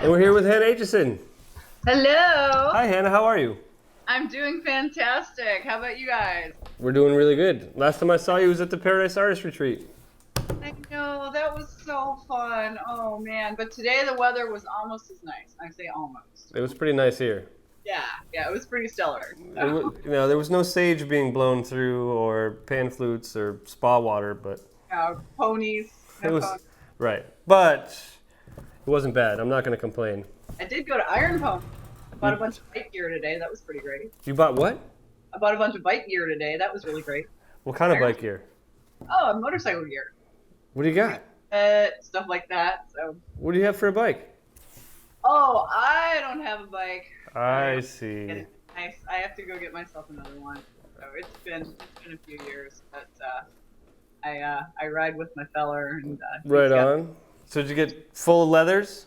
And we're here with Hannah Aitchison. Hello. Hi, Hannah. How are you? I'm doing fantastic. How about you guys? We're doing really good. Last time I saw you was at the Paradise Artist Retreat. I know, that was so fun. Oh, man. But today the weather was almost as nice. I say almost. It was pretty nice here. Yeah, it was pretty stellar. There was no sage being blown through or pan flutes or spa water, but Ponies. it was Ponies. right. But it wasn't bad. I'm not going to complain. I did go to Iron Pony. I bought a bunch of bike gear today. That was pretty great. You bought what? I bought a bunch of bike gear today. That was really great. What kind of bike gear? Oh, motorcycle gear. What do you got? Stuff like that. So. What do you have for a bike? Oh, I don't have a bike. I see. I have to go get myself another one. So it's been a few years, but I ride with my feller and right on. So did you get full of leathers?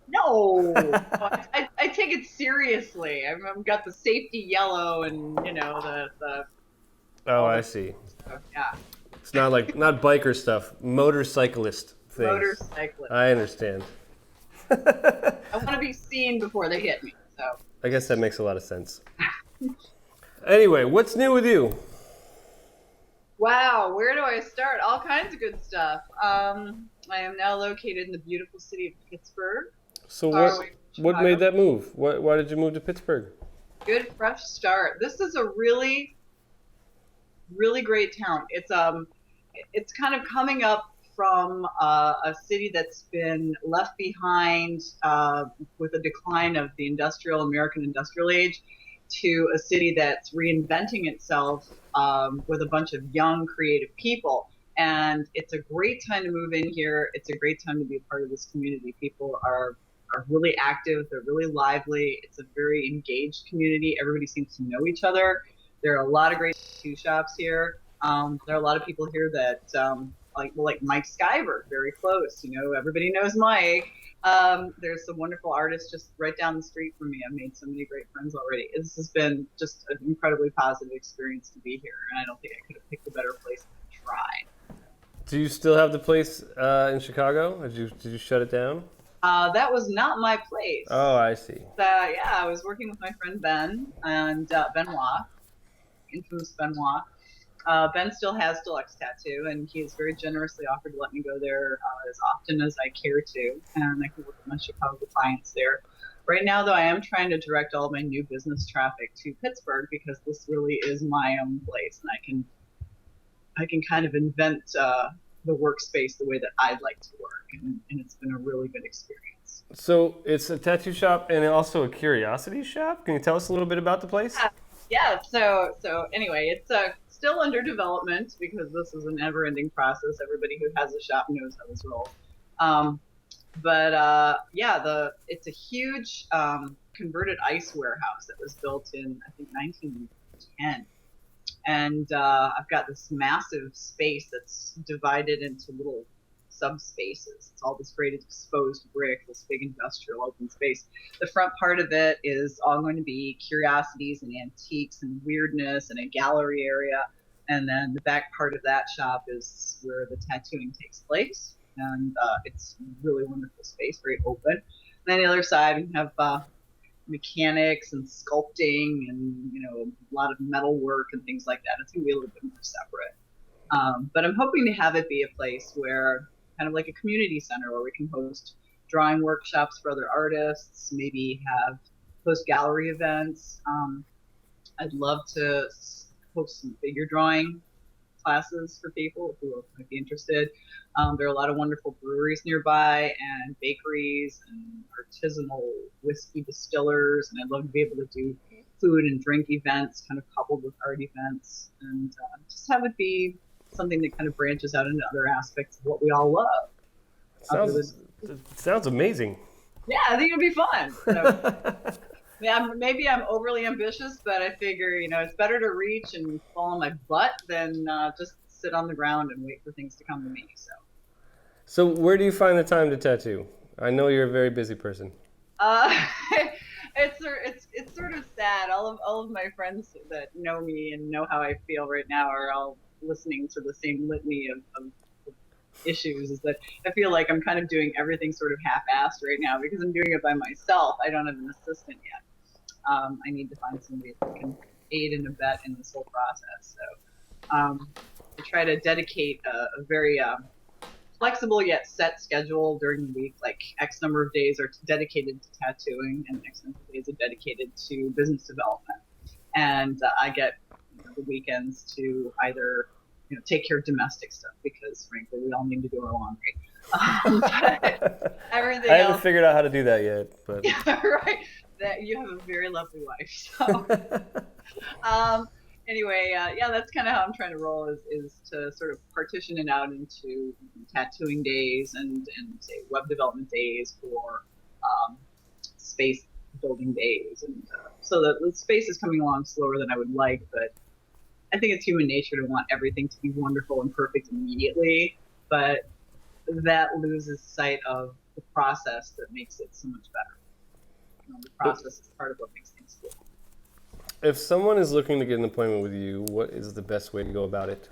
No, I take it seriously. I've got the safety yellow and the. Oh, I see. Stuff. Yeah. It's not biker stuff. Motorcyclist things. Motorcyclist. I understand. I want to be seen before they hit me. So. I guess that makes a lot of sense. Anyway, what's new with you? Wow, where do I start? All kinds of good stuff. I am now located in the beautiful city of Pittsburgh. So what made that move? Why did you move to Pittsburgh? Good fresh start. This is a really, really great town. It's kind of coming up from a city that's been left behind with the decline of the American industrial age to a city that's reinventing itself with a bunch of young, creative people. And it's a great time to move in here. It's a great time to be a part of this community. People are really active. They're really lively. It's a very engaged community. Everybody seems to know each other. There are a lot of great tattoo shops here. There are a lot of people here that like Mike Skyver, very close. Everybody knows Mike. There's some wonderful artists just right down the street from me. I've made so many great friends already. This has been just an incredibly positive experience to be here, and I don't think I could have picked a better place to try. Do you still have the place in Chicago? Did you shut it down? That was not my place. Oh, I see. I was working with my friend Ben and Benoit, infamous Benoit. Ben still has Deluxe Tattoo, and he has very generously offered to let me go there as often as I care to, and I can work with my Chicago clients there. Right now, though, I am trying to direct all my new business traffic to Pittsburgh because this really is my own place, and I can kind of invent the workspace the way that I'd like to work, and it's been a really good experience. So it's a tattoo shop and also a curiosity shop. Can you tell us a little bit about the place? Yeah. So anyway, it's still under development because this is an never-ending process. Everybody who has a shop knows how this rolls. It's a huge converted ice warehouse that was built in, I think, 1910. And I've got this massive space that's divided into little subspaces. It's all this great exposed brick, this big industrial open space. The front part of it is all going to be curiosities and antiques and weirdness and a gallery area. And then the back part of that shop is where the tattooing takes place. And it's really wonderful space, very open. And then the other side, we have mechanics and sculpting and a lot of metal work and things like that. It's going to be a little bit more separate. But I'm hoping to have it be a place where kind of like a community center where we can host drawing workshops for other artists, maybe host gallery events. I'd love to host some figure drawing classes for people who might be interested. There are a lot of wonderful breweries nearby and bakeries and artisanal whiskey distillers, and I'd love to be able to do food and drink events kind of coupled with art events, and just have it be something that kind of branches out into other aspects of what we all love. Sounds amazing. Yeah, I think it'd be fun. So, yeah, maybe I'm overly ambitious, but I figure, it's better to reach and fall on my butt than just sit on the ground and wait for things to come to me. So where do you find the time to tattoo? I know you're a very busy person. It's sort of sad. All of my friends that know me and know how I feel right now are all listening to the same litany of issues is that I feel like I'm kind of doing everything sort of half-assed right now because I'm doing it by myself. I don't have an assistant yet. I need to find somebody that can aid and abet in this whole process. So I try to dedicate a very flexible yet set schedule during the week. Like X number of days are dedicated to tattooing, and X number of days are dedicated to business development. And I get the weekends to either take care of domestic stuff because frankly we all need to do our laundry. But everything I haven't else, figured out how to do that yet, but yeah, right. That you have a very lovely wife. So anyway, yeah, that's kind of how I'm trying to roll is to sort of partition it out into tattooing days and say web development days for space building days, and so the space is coming along slower than I would like, but I think it's human nature to want everything to be wonderful and perfect immediately, but that loses sight of the process that makes it so much better. The process is part of what makes things cool. if someone is looking to get an appointment with you, what is the best way to go about it?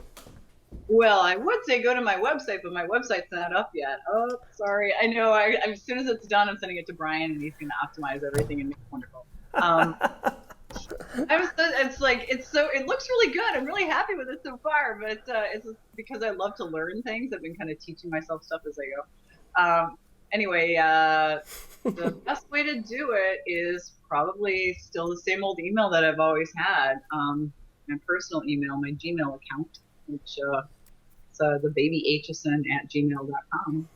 Well, I would say go to my website, but my website's not up yet. Oh, sorry. I know. As soon as it's done, I'm sending it to Brian, and he's going to optimize everything and make it wonderful. It looks really good. I'm really happy with it so far, but it's because I love to learn things. I've been kind of teaching myself stuff as I go. Anyway, the best way to do it is probably still the same old email that I've always had. My personal email, my Gmail account, which is the baby Aitchison@gmail.com.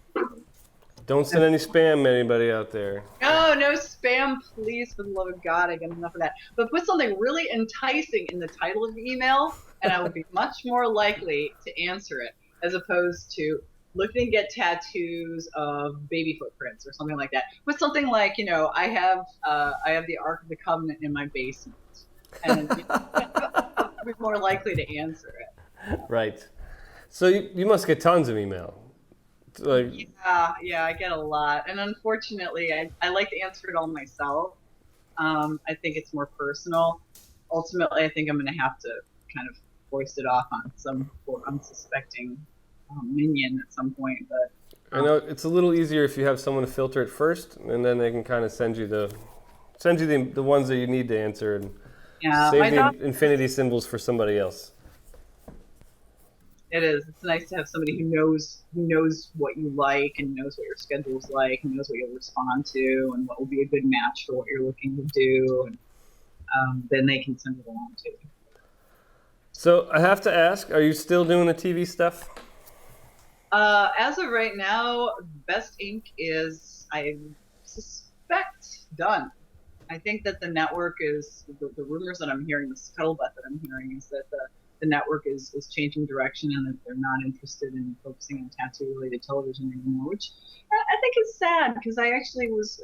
Don't send any spam, anybody out there. No spam, please, for the love of God. I get enough of that. But put something really enticing in the title of the email, and I will be much more likely to answer it, as opposed to looking to get tattoos of baby footprints or something like that. Put something like, I have the Ark of the Covenant in my basement, and I'll be more likely to answer it. Right. So you must get tons of email. Yeah, I get a lot, and unfortunately, I like to answer it all myself. I think it's more personal. Ultimately, I think I'm going to have to kind of foist it off on some poor unsuspecting minion at some point. But I know it's a little easier if you have someone to filter it first, and then they can kind of send you the ones that you need to answer, and save the infinity symbols for somebody else. It is. It's nice to have somebody who knows what you like and knows what your schedule's like and knows what you'll respond to and what will be a good match for what you're looking to do, and then they can send it along too. So I have to ask, are you still doing the TV stuff? As of right now, Best Ink is, I suspect, done. I think that the network is, the rumors that I'm hearing, the scuttlebutt that I'm hearing is that the network is changing direction and that they're not interested in focusing on tattoo-related television anymore, which I think is sad because I actually was,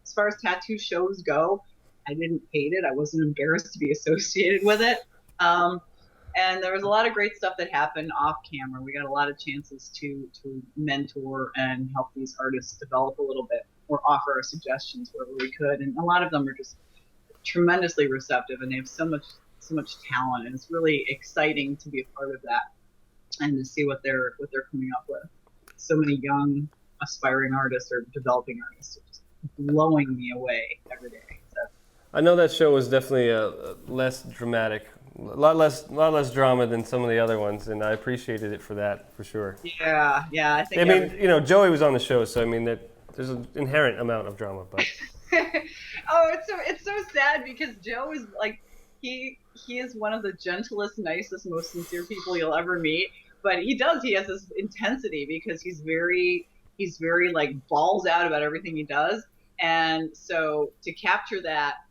as far as tattoo shows go, I didn't hate it. I wasn't embarrassed to be associated with it. And there was a lot of great stuff that happened off camera. We got a lot of chances to mentor and help these artists develop a little bit or offer our suggestions wherever we could. And a lot of them are just tremendously receptive, and they have so much talent, and it's really exciting to be a part of that and to see what they're coming up with. So many young aspiring artists or developing artists are just blowing me away every day. So I know that show was definitely less dramatic, a lot less drama than some of the other ones, and I appreciated it for that, for sure. Yeah, I think. Joey was on the show, so I mean that there's an inherent amount of drama, but. Oh, it's so sad because Joe is like he is one of the gentlest, nicest, most sincere people you'll ever meet. But he has this intensity because he's very like balls out about everything he does, and so to capture that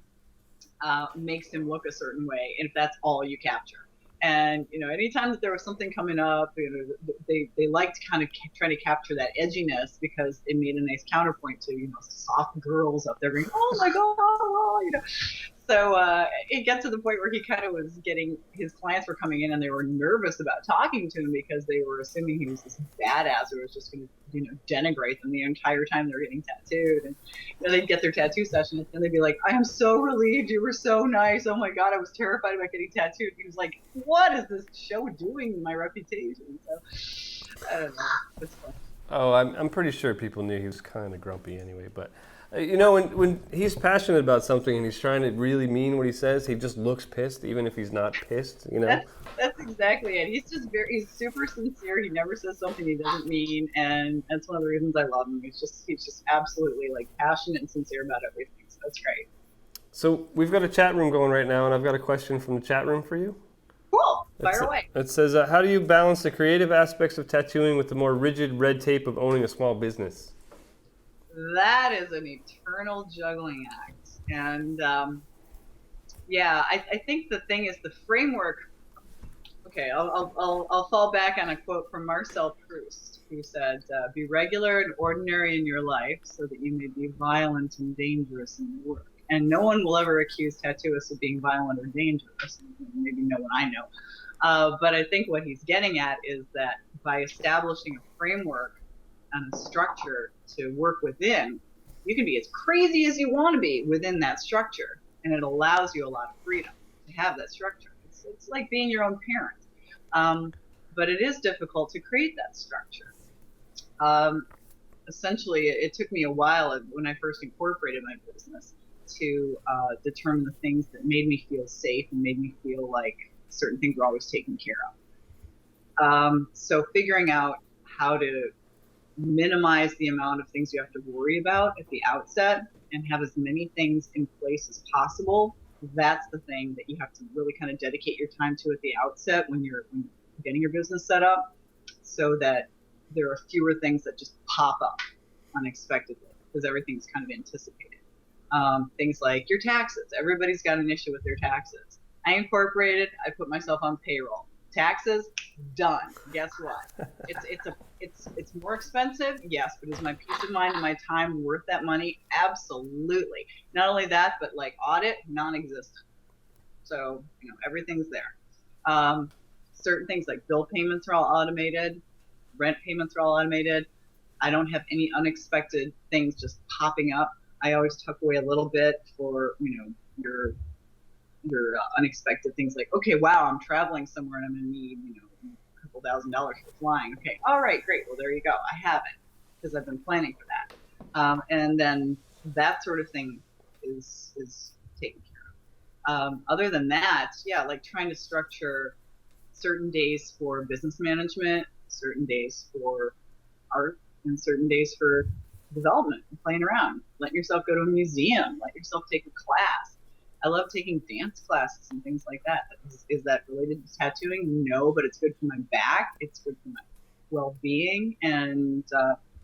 makes him look a certain way, and if that's all you capture. And anytime that there was something coming up, they liked kind of trying to capture that edginess because it made a nice counterpoint to soft girls up there going, oh my god, So it got to the point where he kind of was getting, his clients were coming in and they were nervous about talking to him because they were assuming he was this badass who was just going to denigrate them the entire time they were getting tattooed. And they'd get their tattoo session and they'd be like, I am so relieved, you were so nice, oh my god, I was terrified about getting tattooed. He was like, what is this show doing to my reputation? So I don't know. It's fun. Oh, I'm pretty sure people knew he was kind of grumpy anyway. But you know, when he's passionate about something and he's trying to really mean what he says, he just looks pissed, even if he's not pissed. You know. That's exactly it. He's super sincere. He never says something he doesn't mean, and that's one of the reasons I love him. He's just absolutely like passionate and sincere about everything. So that's great. So we've got a chat room going right now, and I've got a question from the chat room for you. Cool. Fire away. It says, how do you balance the creative aspects of tattooing with the more rigid red tape of owning a small business? That is an eternal juggling act. And yeah, I think the thing is the framework. Okay, I'll fall back on a quote from Marcel Proust, who said, "Be regular and ordinary in your life, so that you may be violent and dangerous in your work." And no one will ever accuse tattooists of being violent or dangerous. Maybe no one I know. But I think what he's getting at is that by establishing a framework and a structure to work within, you can be as crazy as you want to be within that structure, and it allows you a lot of freedom to have that structure. It's like being your own parent. But it is difficult to create that structure. Essentially, it took me a while when I first incorporated my business to determine the things that made me feel safe and made me feel like certain things were always taken care of. So figuring out how to minimize the amount of things you have to worry about at the outset and have as many things in place as possible, that's the thing that you have to really kind of dedicate your time to at the outset when you're getting your business set up, so that there are fewer things that just pop up unexpectedly because everything's kind of anticipated. Things like your taxes. Everybody's got an issue with their taxes. I incorporated, I put myself on payroll. Taxes, done. Guess what? It's more expensive, yes, but is my peace of mind and my time worth that money? Absolutely. Not only that, but like audit, non-existent. So, everything's there. Certain things like bill payments are all automated, rent payments are all automated. I don't have any unexpected things just popping up. I always tuck away a little bit for, your unexpected things like, okay, wow, I'm traveling somewhere and I'm going to need, a couple $1,000 for flying. Okay, all right, great. Well, there you go. I have it because I've been planning for that. And then that sort of thing is taken care of. Other than that, yeah, like trying to structure certain days for business management, certain days for art, and certain days for development and playing around. Let yourself go to a museum. Let yourself take a class. I love taking dance classes and things like that. Is that related to tattooing? No, but it's good for my back. It's good for my well-being, and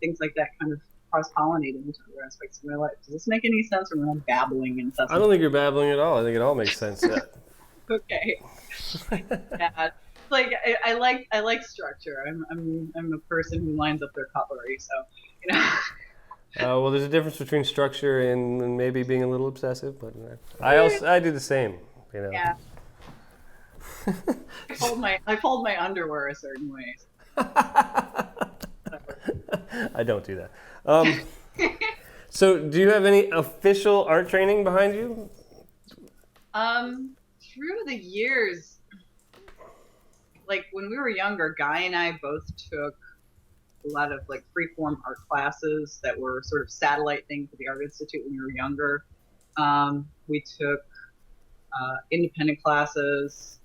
things like that kind of cross-pollinate into other aspects of my life. Does this make any sense, or am I babbling and stuff? I don't think you're babbling at all. I think it all makes sense. Yeah. Okay. Yeah. Like I like structure. I'm a person who lines up their cutlery, so Well, there's a difference between structure and maybe being a little obsessive, but I do the same. Yeah. I fold my underwear a certain way. I don't do that. So, do you have any official art training behind you? Through the years, like when we were younger, Guy and I both took a lot of like freeform art classes that were sort of satellite things at the Art Institute when we were younger. We took independent classes,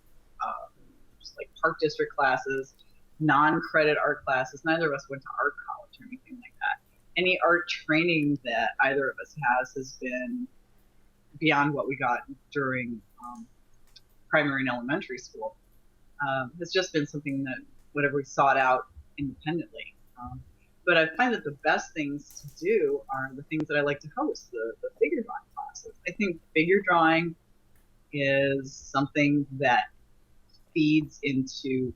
just like Park District classes, non-credit art classes. Neither of us went to art college or anything like that. Any art training that either of us has been beyond what we got during primary and elementary school. Has just been something that whatever we sought out independently. But I find that the best things to do are the things that I like to host, the figure drawing classes. I think figure drawing is something that feeds into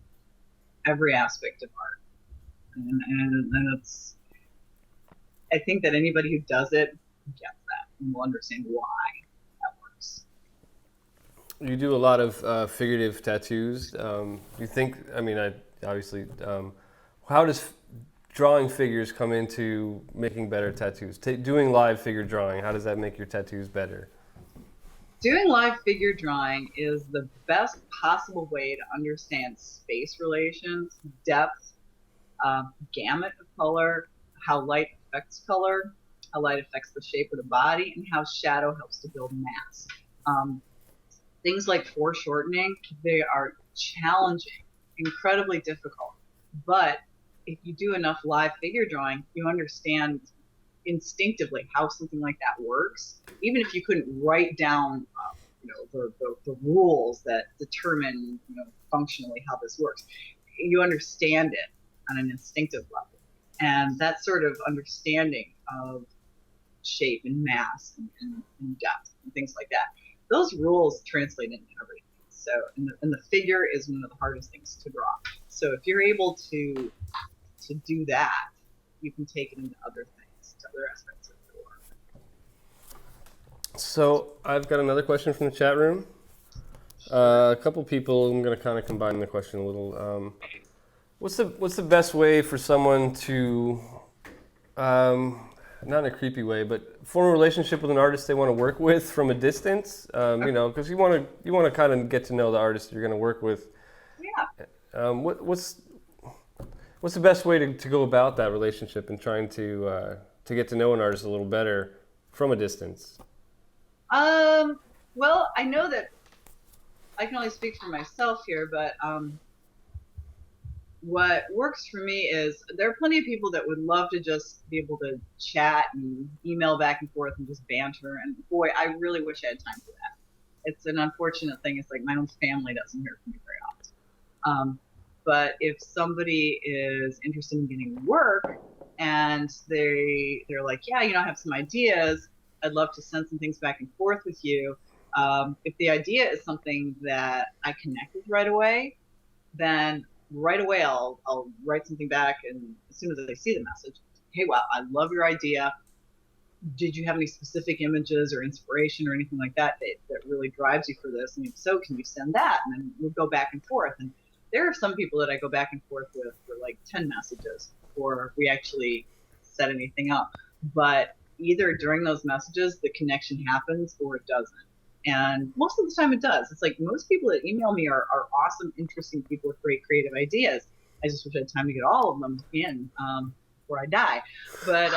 every aspect of art. And it's, I think that anybody who does it gets that and will understand why that works. You do a lot of figurative tattoos. You think, obviously, how does drawing figures come into making better tattoos? Doing live figure drawing, how does that make your tattoos better? Doing live figure drawing is the best possible way to understand space relations, depth, gamut of color, how light affects color, how light affects the shape of the body, and how shadow helps to build mass. Things like foreshortening, they are challenging, incredibly difficult. But if you do enough live figure drawing, you understand instinctively how something like that works, even if you couldn't write down the rules that determine functionally how this works. You understand it on an instinctive level, and that sort of understanding of shape and mass and depth and things like that, those rules translate into everything. So and the figure is one of the hardest things to draw. So if you're able to do that, you can take it into other things, to other aspects of your work. So I've got another question from the chat room. A couple people, I'm going to kind of combine the question a little. What's the best way for someone to, not in a creepy way, but form a relationship with an artist they want to work with from a distance? Because you want to kind of get to know the artist you're going to work with. Yeah. What's the best way to go about that relationship and trying to get to know an artist a little better from a distance? Well, I know that I can only speak for myself here, but what works for me is there are plenty of people that would love to just be able to chat and email back and forth and just banter. And boy, I really wish I had time for that. It's an unfortunate thing. It's like my own family doesn't hear from me very often. But if somebody is interested in getting work and they're like, yeah, I have some ideas, I'd love to send some things back and forth with you. If the idea is something that I connect with right away, then right away I'll write something back, and as soon as I see the message, hey, wow, I love your idea. Did you have any specific images or inspiration or anything like that really drives you for this? And if so, can you send that? And then we'll go back and forth. And there are some people that I go back and forth with for like 10 messages before we actually set anything up. But either during those messages, the connection happens or it doesn't. And most of the time it does. It's like most people that email me are awesome, interesting people with great creative ideas. I just wish I had time to get all of them in before I die. But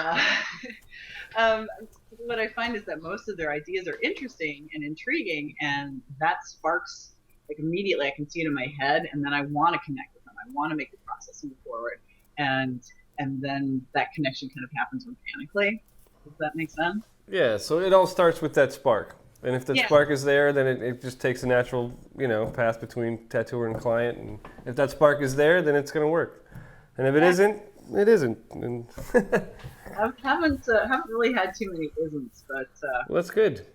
what I find is that most of their ideas are interesting and intriguing, and that sparks, like immediately I can see it in my head, and then I want to connect with them. I want to make the process move forward. And then that connection kind of happens organically. Does that make sense? Yeah, so it all starts with that spark. And if the spark is there, then it just takes a natural, path between tattooer and client. And if that spark is there, then it's going to work. And if it isn't, it isn't. And I haven't really had too many isn'ts, but well, that's good.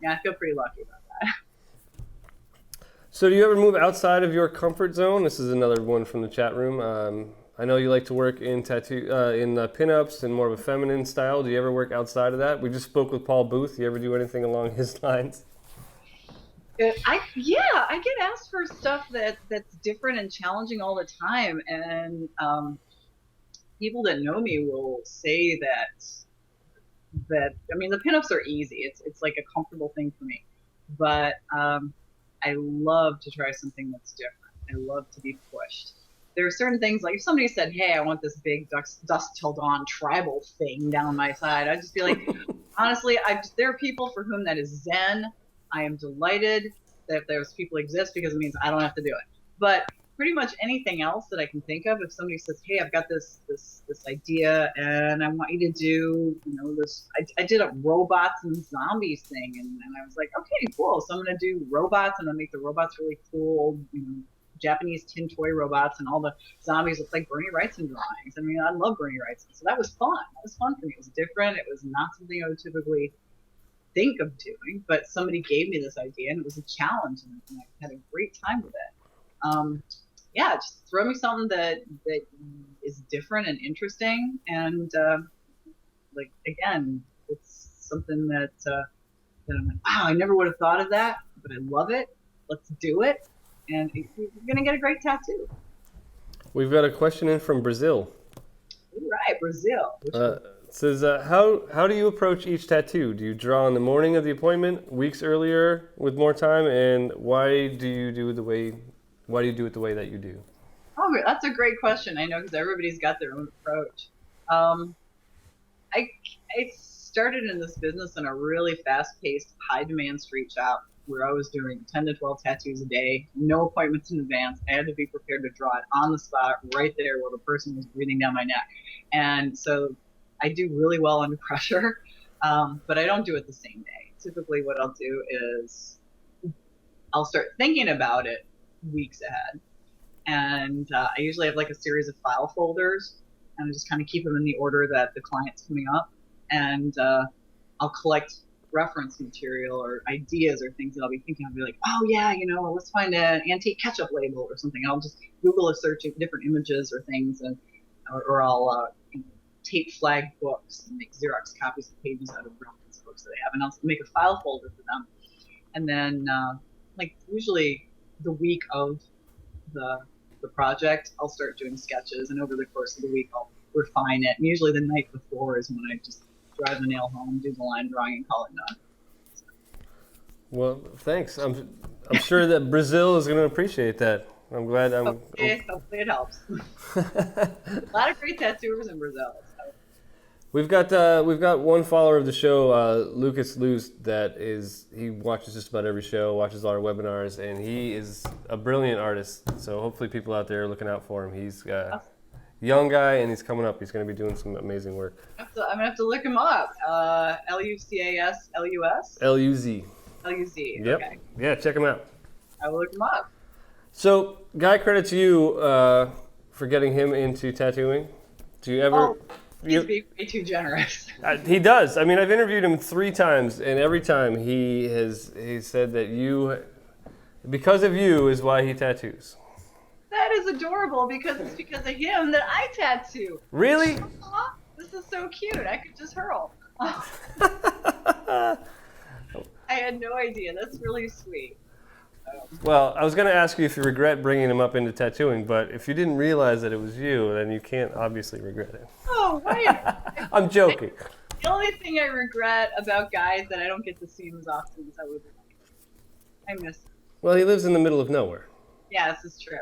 Yeah, I feel pretty lucky about that. So do you ever move outside of your comfort zone? This is another one from the chat room. I know you like to work in pinups and more of a feminine style. Do you ever work outside of that? We just spoke with Paul Booth. Do you ever do anything along his lines? I get asked for stuff that's different and challenging all the time, and people that know me will say that I mean, the pinups are easy. It's like a comfortable thing for me, but I love to try something that's different. I love to be pushed. There are certain things, like if somebody said, hey, I want this big dusk till dawn tribal thing down my side, I'd just be like, honestly, there are people for whom that is zen. I am delighted that those people exist because it means I don't have to do it. But pretty much anything else that I can think of, if somebody says, hey, I've got this idea and I want you to do, this, I did a robots and zombies thing. And I was like, okay, cool. So I'm going to do robots and I'll make the robots really cool, Japanese tin toy robots, and all the zombies look like Bernie Wrightson drawings. I mean, I love Bernie Wrightson, so that was fun. That was fun for me. It was different. It was not something I would typically think of doing, but somebody gave me this idea, and it was a challenge, and I had a great time with it. Just throw me something that is different and interesting, and again, it's something that I'm like, wow, I never would have thought of that, but I love it. Let's do it. And you're going to get a great tattoo. We've got a question in from Brazil. All right, Brazil. It says, how do you approach each tattoo? Do you draw in the morning of the appointment, weeks earlier with more time, and why do you do it the way that you do? Oh, that's a great question. I know because everybody's got their own approach. Um, I I started in this business in a really fast-paced, high-demand street shop where I was doing 10 to 12 tattoos a day, no appointments in advance. I had to be prepared to draw it on the spot, right there while the person was breathing down my neck. And so I do really well under pressure, but I don't do it the same day. Typically, what I'll do is I'll start thinking about it weeks ahead, and I usually have like a series of file folders, and I just kind of keep them in the order that the client's coming up, and I'll collect reference material or ideas or things that I'll be thinking. I'll be like, oh yeah, let's find an antique ketchup label or something. I'll just Google a search of different images or things, and or I'll tape flag books and make Xerox copies of pages out of reference books that I have, and I'll make a file folder for them, and then like usually the week of the project, I'll start doing sketches, and over the course of the week, I'll refine it. And usually the night before is when I just drive the nail home, do the line drawing, and call it done. Well, thanks. I'm sure that Brazil is going to appreciate that. I'm glad. Hopefully it helps. A lot of great tattooers in Brazil. So. We've got one follower of the show, Lucas Luce, he watches just about every show, watches all our webinars, and he is a brilliant artist. So hopefully people out there are looking out for him. He's a young guy, and he's coming up. He's going to be doing some amazing work. I'm going to have to look him up. Lucas Luz? Luz. Luz. Yep. Okay. Yeah, check him out. I will look him up. So, Guy, credit to you for getting him into tattooing. Do you ever... Oh. He's being way too generous. He does. I mean, I've interviewed him 3 times, and every time he said that because of you is why he tattoos. That is adorable because it's because of him that I tattoo. Really? Aww, this is so cute. I could just hurl. I had no idea. That's really sweet. Well, I was going to ask you if you regret bringing him up into tattooing, but if you didn't realize that it was you, then you can't obviously regret it. Oh, wait. I'm joking. The only thing I regret about Guy is that I don't get to see him as often as I would like. I miss him. Well, he lives in the middle of nowhere. Yeah, this is true.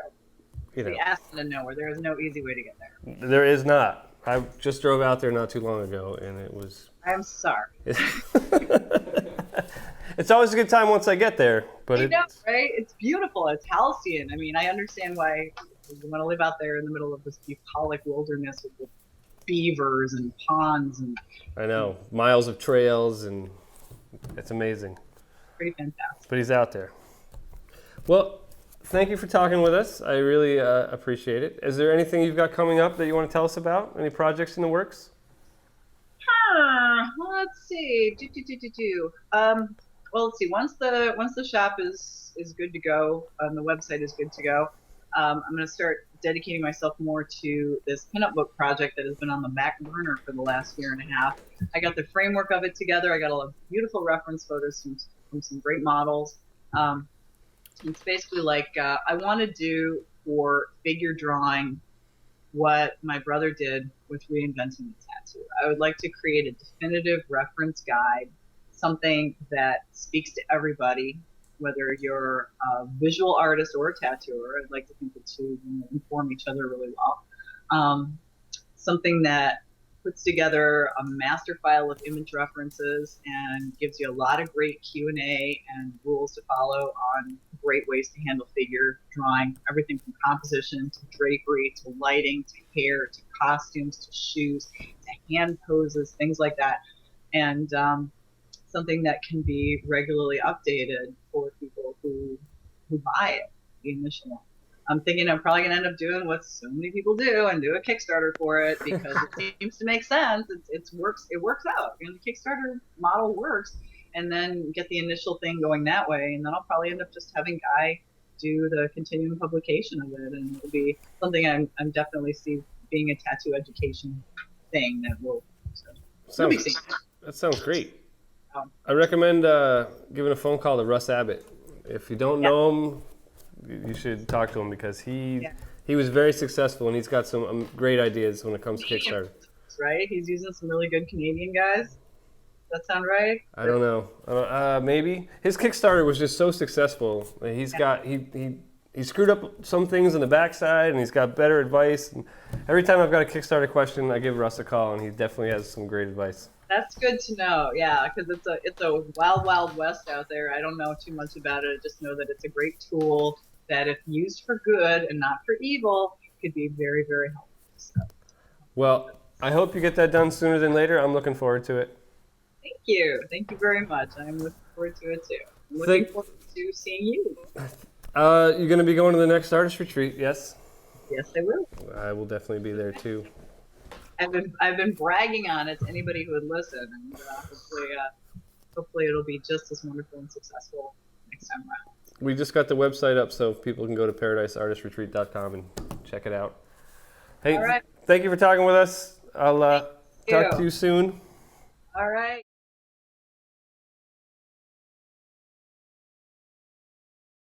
The Aspen of nowhere. There is no easy way to get there. There is not. I just drove out there not too long ago, and it was... I'm sorry. It's always a good time once I get there, but I know, right? It's beautiful. It's halcyon. I mean, I understand why you want to live out there in the middle of this bucolic wilderness with the beavers and ponds and. I know, miles of trails, and it's amazing. Pretty fantastic. But he's out there. Well, thank you for talking with us. I really appreciate it. Is there anything you've got coming up that you want to tell us about? Any projects in the works? Well, let's see. Well, let's see. Once the shop is good to go, the website is good to go, I'm going to start dedicating myself more to this pinup book project that has been on the back burner for the last year and a half. I got the framework of it together. I got a lot of beautiful reference photos from some great models. It's basically like I want to do for figure drawing what my brother did with reinventing the tattoo. I would like to create a definitive reference guide, something that speaks to everybody, whether you're a visual artist or a tattooer. I'd like to think the two inform each other really well. Something that puts together a master file of image references and gives you a lot of great Q&A and rules to follow on great ways to handle figure drawing, everything from composition to drapery to lighting to hair to costumes to shoes to hand poses, things like that. And something that can be regularly updated for people who buy it, the initial one. I'm thinking I'm probably going to end up doing what so many people do and do a Kickstarter for it because it seems to make sense. It works out. The Kickstarter model works, and then get the initial thing going that way, and then I'll probably end up just having Guy do the continuing publication of it, and it'll be something I'm definitely see being a tattoo education thing that will. That sounds great. I recommend giving a phone call to Russ Abbott. If you don't know him, you should talk to him because he was very successful and he's got some great ideas when it comes to Kickstarter. Right? He's using some really good Canadian guys. Does that sound right? I don't know. Maybe his Kickstarter was just so successful. He he screwed up some things in the backside, and he's got better advice. And every time I've got a Kickstarter question, I give Russ a call, and he definitely has some great advice. That's good to know. Yeah, because it's a wild, wild west out there. I don't know too much about it. I just know that it's a great tool that, if used for good and not for evil, could be very, very helpful. So, Well, I hope you get that done sooner than later. I'm looking forward to it. thank you. Thank you very much. I'm looking forward to it too. I'm looking forward to seeing you. You're going to be going to the next artist retreat, yes? Yes, I will. I will definitely be there too. I've been bragging on it to anybody who would listen, and hopefully it'll be just as wonderful and successful next time around. We just got the website up, so people can go to paradiseartistretreat.com and check it out. Hey, all right. Thank you for talking with us. I'll talk to you soon. All right.